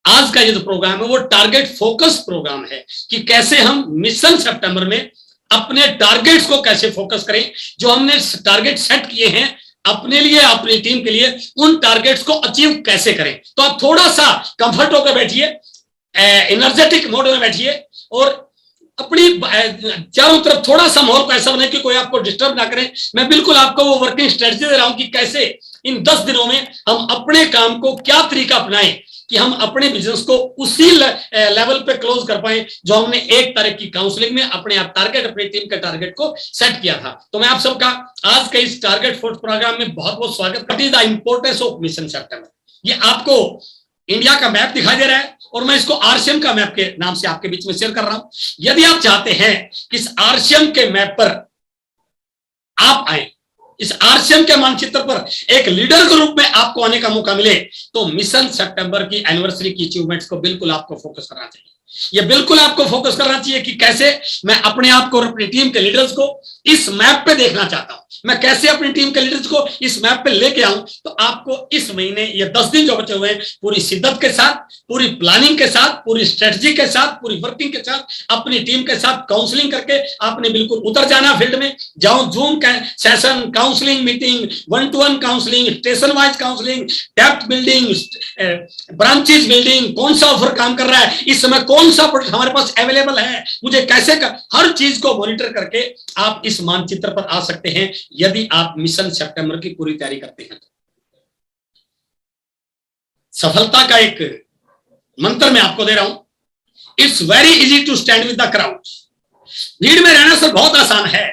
आज का ये जो प्रोग्राम है वो टारगेट फोकस प्रोग्राम है कि कैसे हम मिशन सितंबर में अपने टारगेट्स को कैसे फोकस करें, जो हमने टारगेट सेट किए हैं अपने लिए, अपनी टीम के लिए, उन टारगेट्स को अचीव कैसे करें। तो आप थोड़ा सा कंफर्ट होकर बैठिए, एनर्जेटिक मोड में बैठिए और अपनी चारों तरफ थोड़ा सा माहौल को ऐसा बने कि कोई आपको डिस्टर्ब ना करे। मैं बिल्कुल आपको वो वर्किंग स्ट्रेटजी दे रहा हूं कि कैसे इन 10 दिनों में हम अपने काम को क्या तरीका अपनाएं कि हम अपने बिजनेस को उसी लेवल पे क्लोज कर पाए जो हमने 1 तारीख की काउंसलिंग में अपने आप टारगेट, अपनी टीम के टारगेट को सेट किया था। तो मैं आप सबका आज के इस टारगेट फोर्स प्रोग्राम में बहुत बहुत स्वागत करती हूं। द इंपोर्टेंस ऑफ मिशन सितंबर, ये आपको इंडिया का मैप दिखाई दे रहा है और मैं इसको आरसीएम का मैप के नाम से आपके बीच में शेयर कर रहा हूं। यदि आप चाहते हैं कि इस आरसीएम के मैप पर आप आए, इस आरसीएम के मानचित्र पर एक लीडर के रूप में आपको आने का मौका मिले, तो मिशन सितंबर की एनिवर्सरी की अचीवमेंट्स को बिल्कुल आपको फोकस करना चाहिए। ये बिल्कुल आपको फोकस करना चाहिए कि कैसे मैं अपने आप को और अपनी टीम के लीडर्स को इस मैप पे देखना चाहता हूं, मैं कैसे अपनी टीम के लीडर्स को इस मैप पे लेके आऊं। तो आपको इस महीने ये 10 दिन जो बचे हुए हैं पूरी शिद्दत के साथ, पूरी प्लानिंग के साथ, पूरी स्ट्रेटजी के साथ, पूरी वर्किंग के साथ, अपनी टीम के साथ काउंसलिंग करके आपने बिल्कुल उतर जाना फील्ड में। जाओ zoom session, counselling meeting, 1-to-1 counselling, station wise counselling, depth building, branches building, कौन सा ऑफर काम कर रहा है इस समय, कौन सा प्रोडक्ट हमारे पास अवेलेबल है, मुझे कैसे हर चीज को मॉनिटर करके आप इस मानचित्र पर आ सकते हैं यदि आप मिशन सितंबर की पूरी तैयारी करते हैं। सफलता का एक मंत्र मैं आपको दे रहा हूं। It's very easy to stand with the crowd. भीड़ में रहना सर बहुत आसान है,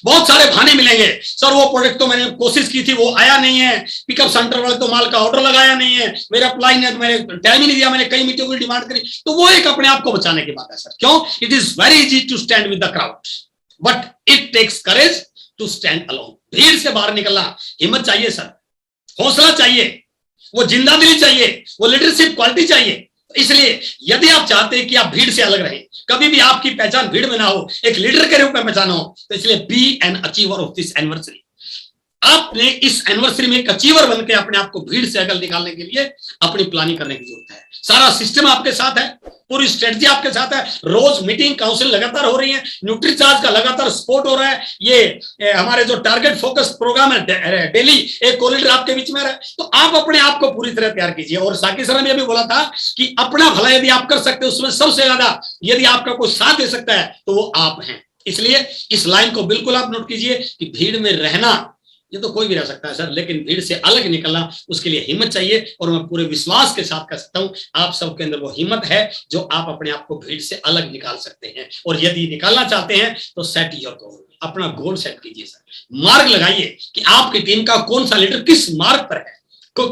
बहुत सारे बहाने मिलेंगे। सर वो प्रोडक्ट तो मैंने कोशिश की थी, वो आया नहीं है, पिकअप सेंटर वाले तो माल का ऑर्डर लगाया नहीं है, मेरा अप्लाई नहीं, मैंने टाइम ही नहीं दिया, मैंने कई मीटिंगों की डिमांड करी। तो वो एक अपने आप को बचाने की बात है सर। क्यों? It is very easy to stand with the crowd but it takes courage to stand alone. भीड़ से बाहर निकलना हिम्मत चाहिए सर, हौसला चाहिए, वो जिंदादिली चाहिए, वो लीडरशिप क्वालिटी चाहिए। इसलिए यदि आप चाहते हैं कि आप भीड़ से अलग रहें, कभी भी आपकी पहचान भीड़ में ना हो, एक लीडर के रूप में पहचान हो, तो इसलिए be an achiever of this anniversary. आपने इस एनिवर्सरी में एक अचीवर बनकर अपने आप को भीड़ से अलग निकालने के लिए अपनी प्लानिंग करने की जरूरत है। सारा सिस्टम आपके साथ है, पूरी स्ट्रेटजी आपके साथ है, रोज मीटिंग काउंसिल लगातार हो रही है, न्यूट्रीचार्ज का लगातार सपोर्ट हो रहा है, ये हमारे जो टारगेट फोकस प्रोग्राम है डेली एक कोऑर्डिनेटर आपके बीच में रहा है। तो आप अपने आप को पूरी तरह तैयार कीजिए। और साकी सर ने भी बोला था कि अपना भला यदि आप कर सकते हैं, उसमें सबसे ज्यादा यदि आपका कोई साथ दे सकता है तो वो आप हैं। इसलिए इस लाइन को बिल्कुल आप नोट कीजिए कि भीड़ में रहना ये तो कोई भी रह सकता है सर, लेकिन भीड़ से अलग निकलना उसके लिए हिम्मत चाहिए। और मैं पूरे विश्वास के साथ कह सकता हूं आप सबके अंदर वो हिम्मत है जो आप अपने आप को भीड़ से अलग निकाल सकते हैं। और यदि निकालना चाहते हैं तो सेट योर गोल, अपना गोल सेट कीजिए सर, मार्ग लगाइए कि आपकी टीम का कौन सा लीडर किस मार्ग पर है,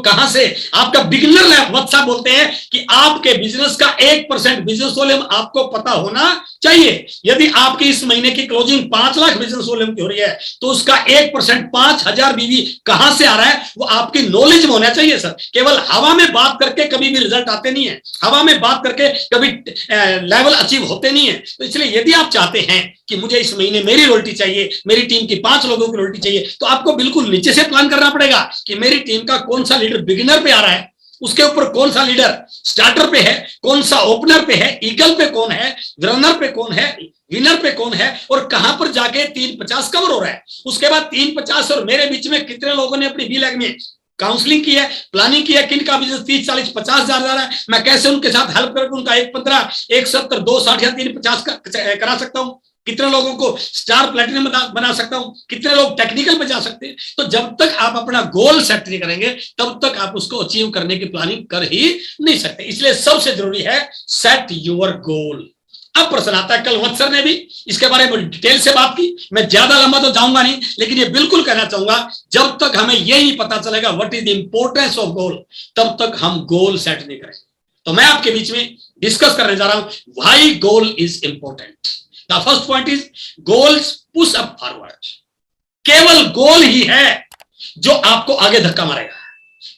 कहां से आपका बिगिनर वत्सा बोलते हैं कि आपके बिजनेस का 1% बिजनेस वॉल्यूम आपको पता होना चाहिए। यदि आपकी इस महीने की क्लोजिंग 5 लाख बिजनेस वॉल्यूम की हो रही है तो उसका 1% 5000 बीवी कहां से आ रहा है वो आपकी नॉलेज में होना चाहिए सर। केवल हवा में बात करके कभी भी रिजल्ट आते नहीं है, हवा में बात करके कभी लेवल अचीव होते नहीं है। तो इसलिए यदि आप चाहते हैं कि मुझे इस महीने मेरी रॉयल्टी चाहिए, मेरी टीम की 5 लोगों की रॉयल्टी चाहिए, तो आपको बिल्कुल नीचे से प्लान करना पड़ेगा कि मेरी टीम का कौन सा लीडर बिगिनर पे आ रहा है, उसके ऊपर कौन सा लीडर स्टार्टर पे है, कौन सा ओपनर पे है, ईगल पे कौन है, रनर पे कौन है, विनर पे कौन है, और कहां पर जाके 350 कवर हो रहा है। उसके बाद 350 और मेरे बीच में कितने लोगों ने अपनी बी लैग में काउंसलिंग की है, प्लानिंग की है, किन का बिजनेस 30, 40, 50 हजार जा रहा है, मैं कैसे उनके साथ हेल्प करके उनका 115, 170, 260 या 350 करा सकता हूं, कितने लोगों को स्टार प्लेटिनम बना सकता हूं, कितने लोग टेक्निकल पे जा सकते हैं। तो जब तक आप अपना गोल सेट नहीं करेंगे तब तक आप उसको अचीव करने की प्लानिंग कर ही नहीं सकते। इसलिए सबसे जरूरी है सेट योर गोल। अब प्रश्न आता है, कल वत्सर ने भी इसके बारे में डिटेल से बात की, मैं ज्यादा लंबा तो जाऊंगा नहीं, लेकिन ये बिल्कुल कहना चाहूंगा जब तक हमें ये नहीं पता चलेगा what is the importance of goal, तब तक हम गोल सेट नहीं करेंगे। तो मैं आपके बीच में डिस्कस करने जा रहा हूं why goal is important. The first point is goals push up forward। केवल गोल ही है जो आपको आगे धक्का मारेगा,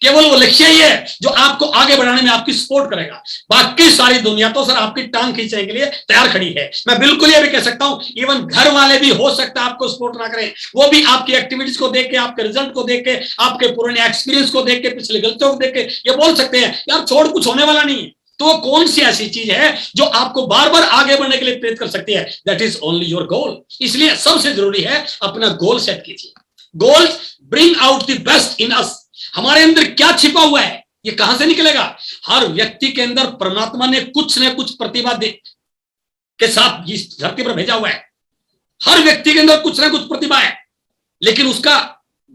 केवल वो लक्ष्य ही है जो आपको आगे बढ़ाने में आपकी सपोर्ट करेगा। बाकी सारी दुनिया तो सर आपकी टांग खींचने के लिए तैयार खड़ी है। मैं बिल्कुल ये भी कह सकता हूं इवन घर वाले भी हो सकता है आपको सपोर्ट ना करें, वो भी आपकी एक्टिविटीज को देख के, आपके रिजल्ट को देख के, आपके पुराने एक्सपीरियंस को देख के, पिछले गलतियों को देख के ये बोल सकते हैं यार छोड़ कुछ होने वाला नहीं है, तो वो कौन सी ऐसी चीज है जो आपको बार बार आगे बढ़ने के लिए प्रेरित कर सकती है? That is only your goal. इसलिए सबसे जरूरी है अपना गोल सेट कीजिए। Goals bring out the best in us. हमारे अंदर क्या छिपा हुआ है, ये कहां से निकलेगा? हर व्यक्ति के अंदर परमात्मा ने कुछ न कुछ प्रतिभा के साथ इस धरती पर भेजा हुआ है। हर व्यक्ति के अंदर कुछ ना कुछ प्रतिभा है, लेकिन उसका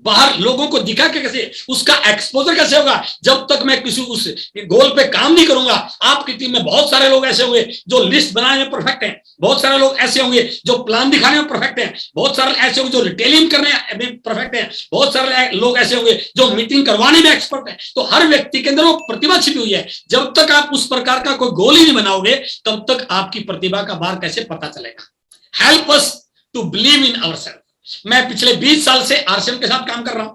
बाहर लोगों को दिखा के कैसे, उसका एक्सपोजर कैसे होगा? जब तक मैं किसी उस गोल पे काम नहीं करूंगा। आपकी टीम में बहुत सारे लोग ऐसे होंगे जो लिस्ट बनाने में परफेक्ट हैं, बहुत सारे लोग ऐसे होंगे जो प्लान दिखाने में परफेक्ट हैं, बहुत सारे ऐसे होंगे जो रिटेलिंग करने में परफेक्ट हैं, बहुत सारे लोग ऐसे होंगे जो मीटिंग करवाने में एक्सपर्ट है। तो हर व्यक्ति के अंदर वो प्रतिभा छिपी हुई है। जब तक आप उस प्रकार का कोई गोल ही नहीं बनाओगे, तब तक आपकी प्रतिभा का बाहर कैसे पता चलेगा? Help us to believe in ourselves. मैं पिछले 20 साल से आरसीएम के साथ काम कर रहा हूं।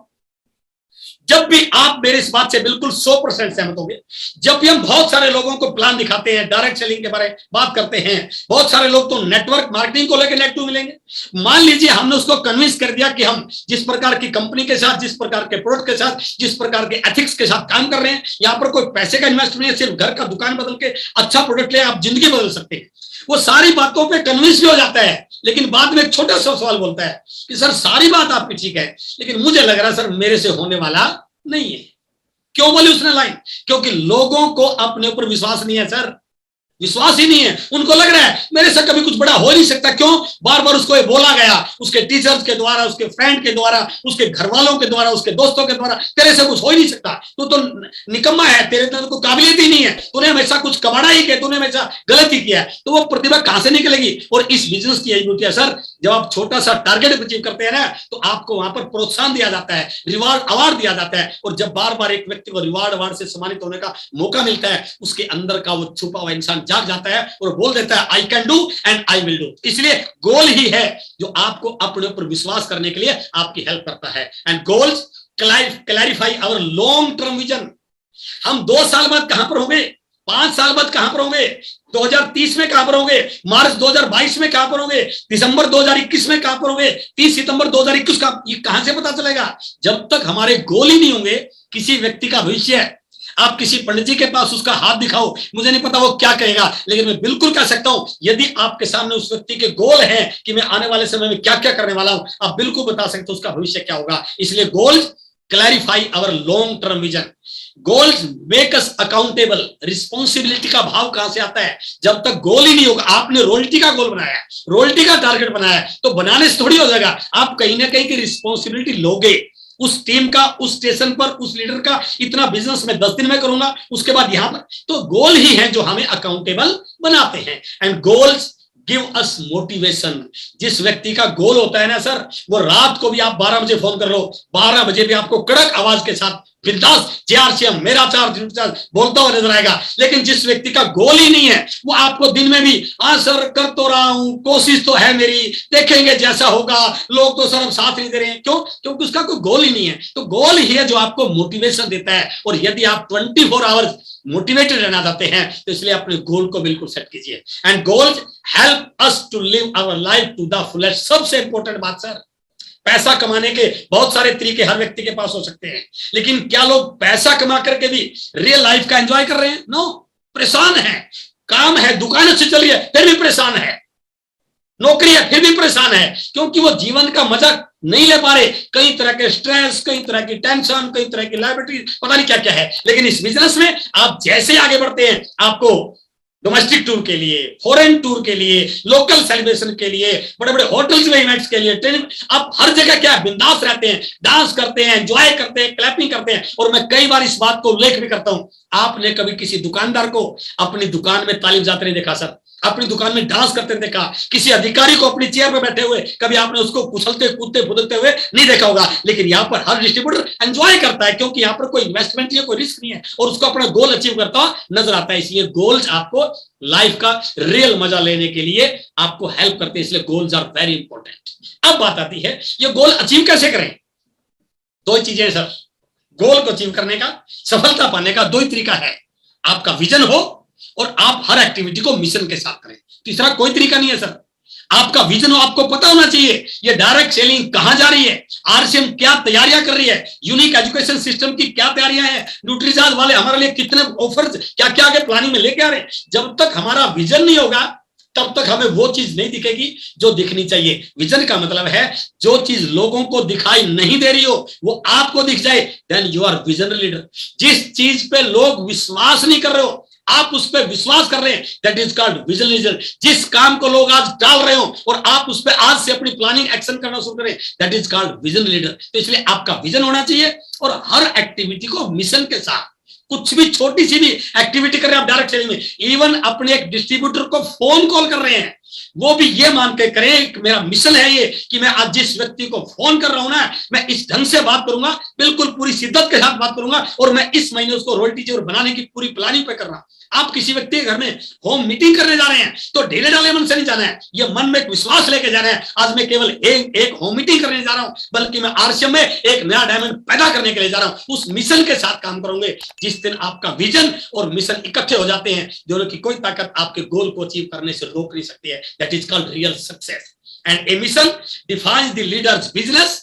जब भी आप मेरे इस बात से बिल्कुल 100% सहमत होंगे, जब भी हम बहुत सारे लोगों को प्लान दिखाते हैं, डायरेक्ट सेलिंग के बारे में बात करते हैं, बहुत सारे लोग तो नेटवर्क मार्केटिंग को लेकर नेगेटिव मिलेंगे। मान लीजिए हमने उसको कन्विंस कर दिया कि हम जिस प्रकार की कंपनी के साथ, जिस प्रकार के प्रोडक्ट के साथ, जिस प्रकार के एथिक्स के साथ काम कर रहे हैं, यहां पर कोई पैसे का इन्वेस्टमेंट नहीं है, सिर्फ घर का दुकान बदल के अच्छा प्रोडक्ट ले आप जिंदगी बदल सकते हैं। वो सारी बातों पे कन्विंस भी हो जाता है, लेकिन बाद में एक छोटा सा सवाल बोलता है कि सर सारी बात आपकी ठीक है, लेकिन मुझे लग रहा है सर मेरे से होने वाला नहीं है। क्यों बोली उसने लाइन? क्योंकि लोगों को अपने ऊपर विश्वास नहीं है सर, विश्वास ही नहीं है। उनको लग रहा है मेरे से कभी कुछ बड़ा हो नहीं सकता। क्यों? बार बार उसको ये बोला गया, उसके टीचर्स के द्वारा, उसके फ्रेंड के द्वारा, उसके घर वालों के द्वारा, उसके दोस्तों के द्वारा, तेरे से कुछ हो ही नहीं सकता, तू तो निकम्मा है, तेरे अंदर को काबिलियत ही नहीं है, तूने हमेशा कुछ कमाना ही किया, तूने हमेशा गलत ही किया है। तो वो प्रतिभा कहां से निकलेगी? और इस बिजनेस की यही ब्यूटी है सर, जब आप छोटा सा टारगेट अचीव करते हैं ना, तो आपको वहां पर प्रोत्साहन दिया जाता है, रिवार्ड अवार्ड दिया जाता है। और जब बार बार एक व्यक्ति को रिवार्ड अवार्ड से सम्मानित होने का मौका मिलता है, उसके अंदर का वो छुपा हुआ इंसान जाग जाता है और बोल देता है I can do and I will do. इसलिए गोल ही है जो आपको अपने ऊपर विश्वास करने के लिए आपकी हेल्प करता है। And goals clarify our long term vision. हम 2 साल बाद कहां पर होंगे, 5 साल बाद कहां पर होंगे, 2030 में कहां पर होंगे, मार्च 2022 में कहां पर होंगे, दिसंबर 2021 में कहां पर होंगे, 30 सितंबर 2021 का, ये कहां से पता चलेगा? जब तक हमारे गोल ही नहीं होंगे। किसी व्यक्ति का भविष्य, आप किसी पंडित जी के पास उसका हाथ दिखाओ, मुझे नहीं पता वो क्या कहेगा, लेकिन मैं बिल्कुल कह सकता हूं यदि आपके सामने उस व्यक्ति के गोल हैं कि मैं आने वाले समय में क्या क्या करने वाला हूं, आप बिल्कुल बता सकते हो उसका भविष्य क्या होगा। इसलिए goals clarify our long term vision. Goals make us accountable. Responsibility का भाव कहां से आता है? जब तक गोल ही नहीं होगा। आपने रॉयल्टी का गोल बनाया, रॉयल्टी का टारगेट बनाया, तो बनाने से थोड़ी हो जाएगा, आप कहीं ना कहीं की रिस्पॉन्सिबिलिटी लोगे। उस टीम का, उस स्टेशन पर, उस लीडर का इतना बिजनेस मैं 10 दिन में करूंगा, उसके बाद यहां पर। तो गोल ही है जो हमें अकाउंटेबल बनाते हैं। And goals give us motivation. जिस व्यक्ति का गोल होता है ना सर, वो रात को भी आप 12 बजे फोन कर लो, 12 बजे भी आपको कड़क आवाज के साथ बिंदास जेआरसीएम मेरा चार्ज बोलता हुआ नजर आएगा। लेकिन जिस व्यक्ति का गोल ही नहीं है, वो आपको दिन में भी हाँ सर कर तो रहा हूं, कोशिश तो है मेरी, देखेंगे जैसा होगा, लोग तो सर अब साथ नहीं दे रहे हैं। क्यों? क्योंकि उसका कोई गोल ही नहीं है। तो गोल ही है जो आपको मोटिवेशन देता है। और यदि आप 24 आवर्स मोटिवेटेड रहना चाहते हैं, तो इसलिए अपने गोल को बिल्कुल सेट कीजिए। And goals help us to live our life to the fullest. सबसे इंपॉर्टेंट बात सर, पैसा कमाने के बहुत सारे तरीके हर व्यक्ति के पास हो सकते हैं, लेकिन क्या लोग पैसा कमा करके भी रियल लाइफ का एंजॉय कर रहे हैं? नो, परेशान है। काम है, दुकान अच्छी चल रही है, फिर भी परेशान है, नौकरी है, फिर भी परेशान है, क्योंकि वो जीवन का मजा नहीं ले पा रहे। कई तरह के स्ट्रेस, कई तरह की टेंशन, कई तरह की लायबिलिटी, पता नहीं क्या क्या है। लेकिन इस बिजनेस में आप जैसे आगे बढ़ते हैं, आपको डोमेस्टिक टूर के लिए, फॉरेन टूर के लिए, लोकल सेलिब्रेशन के लिए, बड़े बड़े होटल्स में इवेंट्स के लिए, ट्रेनिंग, आप हर जगह क्या बिंदास रहते हैं, डांस करते हैं, एंजॉय करते हैं, क्लैपिंग करते हैं। और मैं कई बार इस बात को उल्लेख भी करता हूं, आपने कभी किसी दुकानदार को अपनी दुकान में ताली बजाते नहीं देखा सर, अपनी दुकान में डांस करते नहीं देखा। किसी अधिकारी को अपनी चेयर पर बैठे हुए कभी आपने उसको कुचलते कूदते फुदलते हुए नहीं देखा होगा। लेकिन यहाँ पर हर डिस्ट्रीब्यूटर एंजॉय करता है, क्योंकि यहाँ पर कोई इन्वेस्टमेंट नहीं है, कोई रिस्क नहीं है, और उसको अपना गोल अचीव करता हुआ नजर आता है। इसलिए गोल्स आपको लाइफ का रियल मजा लेने के लिए आपको हेल्प करते हैं। इसलिए गोल्स आर वेरी इंपॉर्टेंट। अब बात आती है ये गोल अचीव कैसे करें? 2 चीजें सर, गोल को अचीव करने का, सफलता पाने का 2 ही तरीका है। आपका विजन हो और आप हर एक्टिविटी को मिशन के साथ करें। तीसरा कोई तरीका नहीं है सर। आपका विजन आपको पता होना चाहिए, ये डायरेक्ट सेलिंग कहां जा रही है, आरसीएम क्या तैयारियां कर रही है, यूनिक एजुकेशन सिस्टम की क्या तैयारियां हैं, न्यूट्रीचार्ज वाले हमारे लिए कितने ऑफर्स क्या क्या आगे प्लानिंग में लेके आ रहे हैं। जब तक हमारा विजन नहीं होगा तब तक हमें वो चीज नहीं दिखेगी जो दिखनी चाहिए। विजन का मतलब है जो चीज लोगों को दिखाई नहीं दे रही हो वो आपको दिख जाए, then you are visionary leader. जिस चीज पे लोग विश्वास नहीं कर रहे हो आप उस पर विश्वास कर रहे हैं, that is called visionary leader. जिस काम को लोग आज टाल रहे हो और आप उस पर आज से अपनी प्लानिंग एक्शन करना शुरू करें, that is called visionary leader. तो इसलिए आपका विजन होना चाहिए और हर एक्टिविटी को मिशन के साथ, कुछ भी छोटी सी भी एक्टिविटी कर रहे हैं आप डायरेक्ट सेलिंग में, इवन अपने एक डिस्ट्रीब्यूटर को फोन कॉल कर रहे हैं वो भी ये मान के करें कि मेरा मिशन है ये कि मैं आज जिस व्यक्ति को फोन कर रहा हूं ना मैं इस ढंग से बात करूंगा, बिल्कुल पूरी शिद्दत के साथ बात करूंगा और मैं इस महीने उसको रॉयल्टी जोर बनाने की पूरी प्लानिंग पे कर रहा हूं। आप किसी व्यक्ति के घर में होम मीटिंग करने जा रहे हैं तो ढीले ढाले मन से नहीं जाना है, ये मन में एक विश्वास लेके जाना है आज मैं केवल एक होम मीटिंग करने जा रहा हूं बल्कि मैं आरसीएम में एक नया डायमंड पैदा करने के लिए जा रहा हूं। उस मिशन के साथ काम करोगे। जिस दिन आपका विजन और मिशन इकट्ठे हो जाते हैं दोनों की कोई ताकत आपके गोल को अचीव करने से रोक नहीं सकती है। That is called real success and a mission defines the leaders business,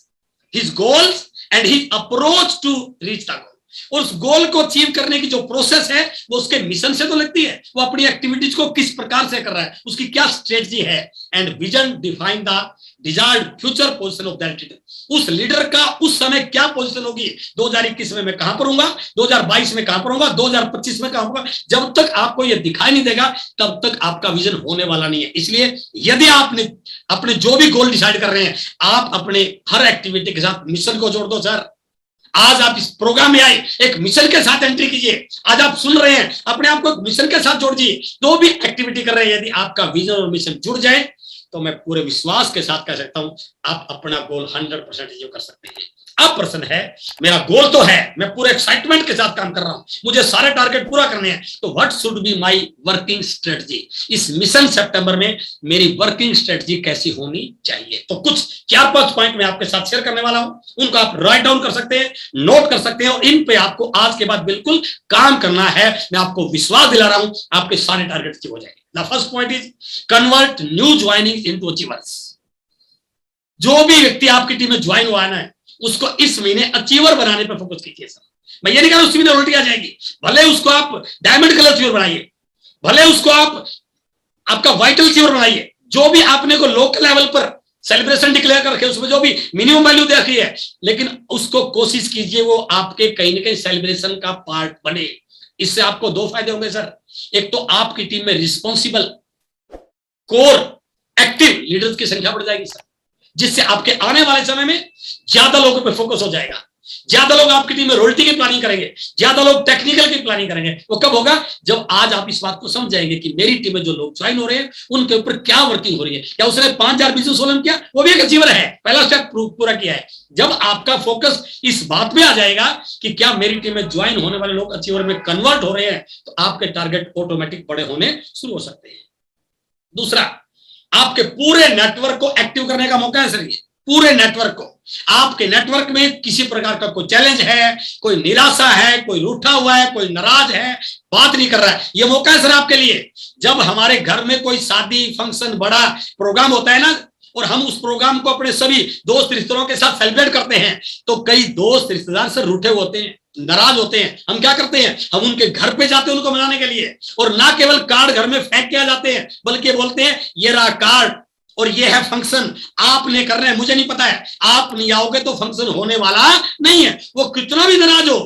his goals and his approach to reach the goal. और उस गोल को अचीव करने की जो प्रोसेस है वो उसके मिशन से तो लगती है, वो अपनी एक्टिविटीज को किस प्रकार से कर रहा है, उसकी क्या स्ट्रेटजी है। And vision define the desired future position of that leader. उस लीडर का उस समय क्या पोजीशन होगी, 2021 में मैं कहां पर हूंगा, 2022 में कहां पर हूंगा, 2025 में कहां होगा। जब तक आपको यह दिखाई नहीं देगा तब तक आपका विजन होने वाला नहीं है। इसलिए यदि आपने अपने जो भी गोल डिसाइड कर रहे हैं आप अपने हर एक्टिविटी के साथ मिशन को जोड़ दो। सर आज आप इस प्रोग्राम में आए एक मिशन के साथ एंट्री कीजिए, आज आप सुन रहे हैं अपने आप को एक मिशन के साथ जोड़िए, जो भी एक्टिविटी कर रहे हैं यदि आपका विजन और मिशन जुड़ जाए तो मैं पूरे विश्वास के साथ कह सकता हूं आप अपना गोल 100% अचीव कर सकते हैं। अब प्रश्न है मेरा गोल तो है, मैं पूरे एक्साइटमेंट के साथ काम कर रहा हूं, मुझे सारे टारगेट पूरा करने हैं, तो what should be my working strategy. इस मिशन सितंबर में मेरी वर्किंग स्ट्रेटजी कैसी होनी चाहिए। तो कुछ 4-5 पॉइंट मैं आपके साथ शेयर करने वाला हूं, उनको आप राइट डाउन कर सकते हैं, नोट कर सकते हैं और इन पे आपको आज के बाद बिल्कुल काम करना है। मैं आपको विश्वास दिला रहा हूं आपके सारे टारगेट अचीव हो जाएंगे। The first point is convert new joining into achievers. जो भी व्यक्ति आपकी टीम में ज्वाइन हुआ है उसको इस महीने अचीवर बनाने पर फोकस कीजिए। सर मैं ये नहीं कह रहा उसी महीने रॉयल्टी आ जाएगी, भले उसको आप डायमंड कलर अचीवर बनाइए, भले उसको आप आपका वाइटल अचीवर बनाइए, जो भी आपने को लोकल लेवल पर सेलिब्रेशन डिक्लेयर कर रखे उसमें जो भी मिनिमम वैल्यू दे रखी है, लेकिन उसको कोशिश कीजिए वो आपके कहीं ना कहीं सेलिब्रेशन का पार्ट बने। इससे आपको 2 फायदे होंगे सर। एक तो आपकी टीम में रिस्पॉन्सिबल कोर एक्टिव लीडर्स की संख्या बढ़ जाएगी सर, जिससे आपके आने वाले समय में ज्यादा लोगों पे फोकस हो जाएगा, ज्यादा लोग आपकी टीम में रॉयल्टी की प्लानिंग करेंगे, ज्यादा लोग टेक्निकल की प्लानिंग करेंगे। वो कब होगा, जब आज आप इस बात को समझ जाएंगे कि मेरी टीम में जो लोग ज्वाइन हो रहे हैं उनके ऊपर क्या वर्किंग हो रही है। क्या उसने 5000 बिजनेस सोलन किया, वो भी एक अचीवर है, पहला स्टेप पूरा किया है। जब आपका फोकस इस बात में आ जाएगा कि क्या मेरी टीम में ज्वाइन होने वाले लोग अचीवर में कन्वर्ट हो रहे हैं, तो आपके टारगेट ऑटोमेटिक बड़े होने शुरू हो सकते हैं। दूसरा, आपके पूरे नेटवर्क को एक्टिव करने का मौका है सर। ये पूरे नेटवर्क को, आपके नेटवर्क में किसी प्रकार का कोई चैलेंज है, कोई निराशा है, कोई रूठा हुआ है, कोई नाराज है, बात नहीं कर रहा है, ये मौका है सर आपके लिए। जब हमारे घर में कोई शादी फंक्शन बड़ा प्रोग्राम होता है ना और हम उस प्रोग्राम को अपने सभी दोस्त रिश्तेदारों के साथ सेलिब्रेट करते हैं, तो कई दोस्त रिश्तेदार सर रूठे होते हैं, नाराज होते हैं। हम क्या करते हैं, हम उनके घर पे जाते हैं उनको मनाने के लिए, और ना केवल कार्ड घर में फेंक के आ जाते हैं बल्कि बोलते हैं ये रहा कार्ड और ये है फंक्शन, आपने करना है, मुझे नहीं पता है, आप नहीं आओगे तो फंक्शन होने वाला नहीं है। वो कितना भी नाराज हो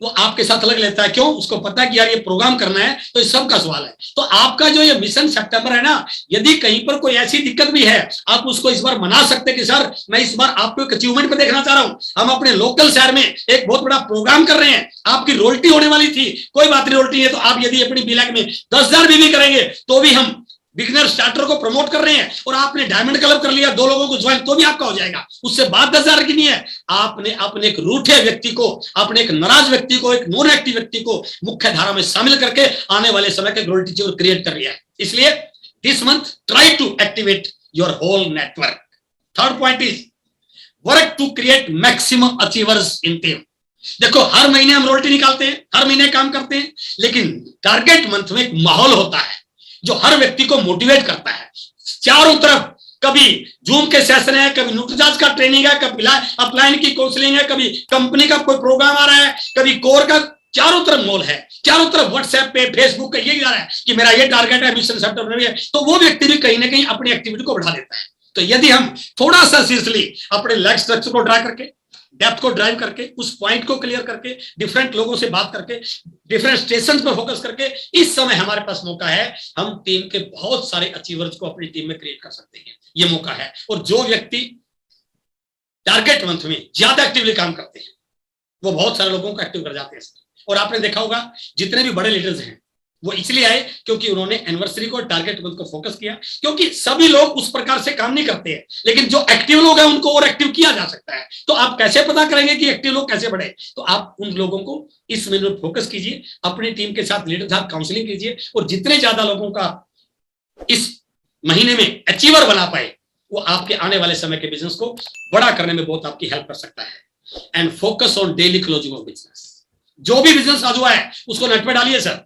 वो आपके साथ लग लेता है, क्यों, उसको पता है कि यार ये प्रोग्राम करना है तो इस सब का सवाल है। तो आपका जो ये मिशन सितंबर है ना, यदि कहीं पर कोई ऐसी दिक्कत भी है आप उसको इस बार मना सकते हैं कि सर मैं इस बार आपको एक अचीवमेंट पे देखना चाह रहा हूं, हम अपने लोकल शहर में एक बहुत बड़ा प्रोग्राम कर रहे हैं, आपकी रॉयल्टी होने वाली थी, कोई बात नहीं रॉयल्टी है तो आप यदि अपनी बीलैक में 10,000 भी करेंगे तो भी हम बिगिनर स्टार्टर को प्रमोट कर रहे हैं, और आपने डायमंड क्लब कर लिया, 2 लोगों को ज्वाइन तो भी आपका हो जाएगा, उससे बात 10,000 की नहीं है। आपने अपने एक रूठे व्यक्ति को, अपने एक नाराज व्यक्ति को, एक नॉन एक्टिव व्यक्ति को मुख्य धारा में शामिल करके आने वाले समय के रॉयल्टी चेयर क्रिएट कर लिया है। इसलिए this month try to activate your whole network. Third point is work to create maximum achievers in team. देखो हर महीने हम रॉयल्टी निकालते हैं, हर महीने काम करते हैं, लेकिन टारगेट मंथ में एक माहौल होता है जो हर व्यक्ति को मोटिवेट करता है। चारों तरफ कभी जूम के सेशन है, कभी न्यूट्रीजाज का ट्रेनिंग है, कभी अपलाइन की काउंसलिंग है, कभी कंपनी का कोई प्रोग्राम आ रहा है, कभी कोर का, चारों तरफ मॉल है, चारों तरफ व्हाट्सएप पे फेसबुक पे यही आ रहा है कि मेरा ये टारगेट है, मिशन सेप्टेम्बर में है, तो वो व्यक्ति भी कहीं ना कहीं अपनी एक्टिविटी को बढ़ा देता है। तो यदि हम थोड़ा सा सीरियसली अपने लाइफ स्ट्रक्चर को ड्रा करके, डेप्थ को ड्राइव करके, उस पॉइंट को क्लियर करके, डिफरेंट लोगों से बात करके, डिफरेंट स्टेशन पर फोकस करके, इस समय हमारे पास मौका है, हम टीम के बहुत सारे अचीवर्स को अपनी टीम में क्रिएट कर सकते हैं। ये मौका है। और जो व्यक्ति टारगेट मंथ में ज्यादा एक्टिवली काम करते हैं वो बहुत सारे लोगों को एक्टिव कर जाते हैं। और आपने देखा होगा जितने भी बड़े लीडर्स हैं वो इसलिए आए क्योंकि उन्होंने एनिवर्सरी को, टारगेट मंथ को फोकस किया, क्योंकि सभी लोग उस प्रकार से काम नहीं करते हैं, लेकिन जो एक्टिव लोग हैं उनको और एक्टिव किया जा सकता है। तो आप कैसे पता करेंगे कि एक्टिव लोग कैसे बढ़े? तो आप उन लोगों को इस महीने में फोकस कीजिए, अपनी टीम के साथ लीडर साथ काउंसलिंग कीजिए, और जितने ज्यादा लोगों का इस महीने में अचीवर बना पाए वो आपके आने वाले समय के बिजनेस को बड़ा करने में बहुत आपकी हेल्प कर सकता है। And focus on daily closing of business. जो भी बिजनेस आज हुआ है उसको नेट पे डालिए सर।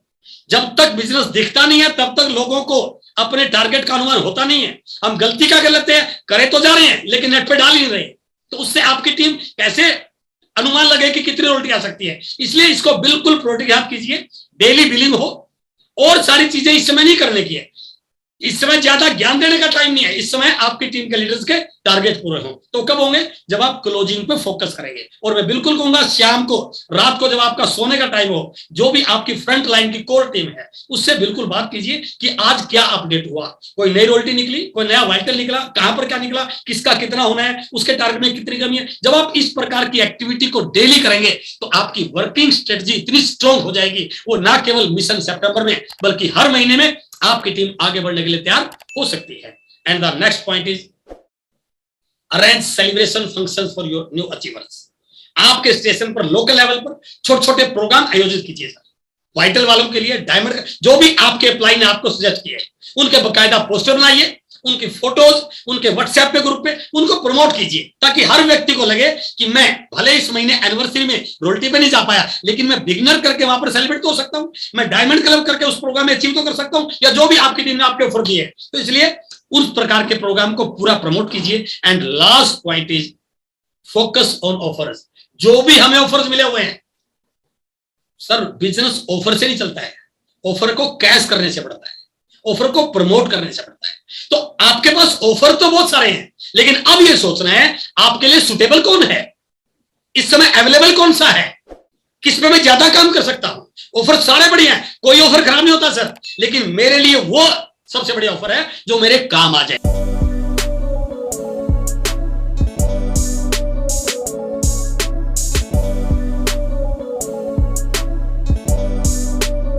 जब तक बिजनेस दिखता नहीं है तब तक लोगों को अपने टारगेट का अनुमान होता नहीं है। हम गलती क्या कर लेते हैं, करे तो जा रहे हैं लेकिन नेट पे डाल ही नहीं रहे, तो उससे आपकी टीम कैसे अनुमान लगे कि कितनी रोटी आ सकती है? इसलिए इसको बिल्कुल प्रोटीन कीजिए, डेली बिलिंग हो, और सारी चीजें इस समय नहीं करने की है। इस समय ज्यादा ज्ञान देने का टाइम नहीं है, इस समय आपकी टीम के लीडर्स के टारगेट पूरे हों। तो कब होंगे? जब आप क्लोजिंग पे फोकस करेंगे। और मैं बिल्कुल कहूंगा शाम को, रात को, जब आपका सोने का टाइम हो, जो भी आपकी फ्रंट लाइन की कोर टीम है उससे बिल्कुल बात कीजिए कि आज क्या अपडेट हुआ, कोई नई रोल्टी निकली, कोई नया वाइटल निकला, कहां पर क्या निकला, किसका कितना होना है, उसके टारगेट में कितनी कमी है। जब आप इस प्रकार की एक्टिविटी को डेली करेंगे तो आपकी वर्किंग स्ट्रेटजी इतनी स्ट्रॉन्ग हो जाएगी, वो ना केवल मिशन सितंबर में बल्कि हर महीने में आपकी टीम आगे बढ़ने के लिए तैयार हो सकती है। And the next point is arrange celebration functions for your new achievers. आपके स्टेशन पर, लोकल लेवल पर छोटे छोटे प्रोग्राम आयोजित कीजिए सर। वाइटल वालों के लिए, डायमंड, जो भी आपके एप्लाई ने आपको सजेस्ट किए उनके बकायदा पोस्टर बनाइए, उनकी फोटोज उनके व्हाट्सएप पे ग्रुप पे उनको प्रमोट कीजिए, ताकि हर व्यक्ति को लगे कि मैं भले इस महीने एनिवर्सरी में रोल्टी पे नहीं जा पाया लेकिन मैं बिगिनर करके वहां पर सेलिब्रेट तो हो सकता हूं, मैं डायमंड क्लब करके उस प्रोग्राम में अचीव तो कर सकता हूं, या जो भी आपकी टीम ने आपके ऑफर किए। तो इसलिए उस प्रकार के प्रोग्राम को पूरा प्रमोट कीजिए। And last point is focus on offers. जो भी हमें ऑफर्स मिले हुए हैं सर, बिजनेस ऑफर से नहीं चलता है, ऑफर को कैश करने से बढ़ता है, ऑफर को प्रमोट करने से बढ़ता है। तो आपके पास ऑफर तो बहुत सारे हैं, लेकिन अब यह सोचना है आपके लिए सुटेबल कौन है, इस समय अवेलेबल कौन सा है, किस पे मैं ज्यादा काम कर सकता हूं। ऑफर सारे बढ़िया हैं, कोई ऑफर खराब नहीं होता सर, लेकिन मेरे लिए वो सबसे बढ़िया ऑफर है जो मेरे काम आ जाए।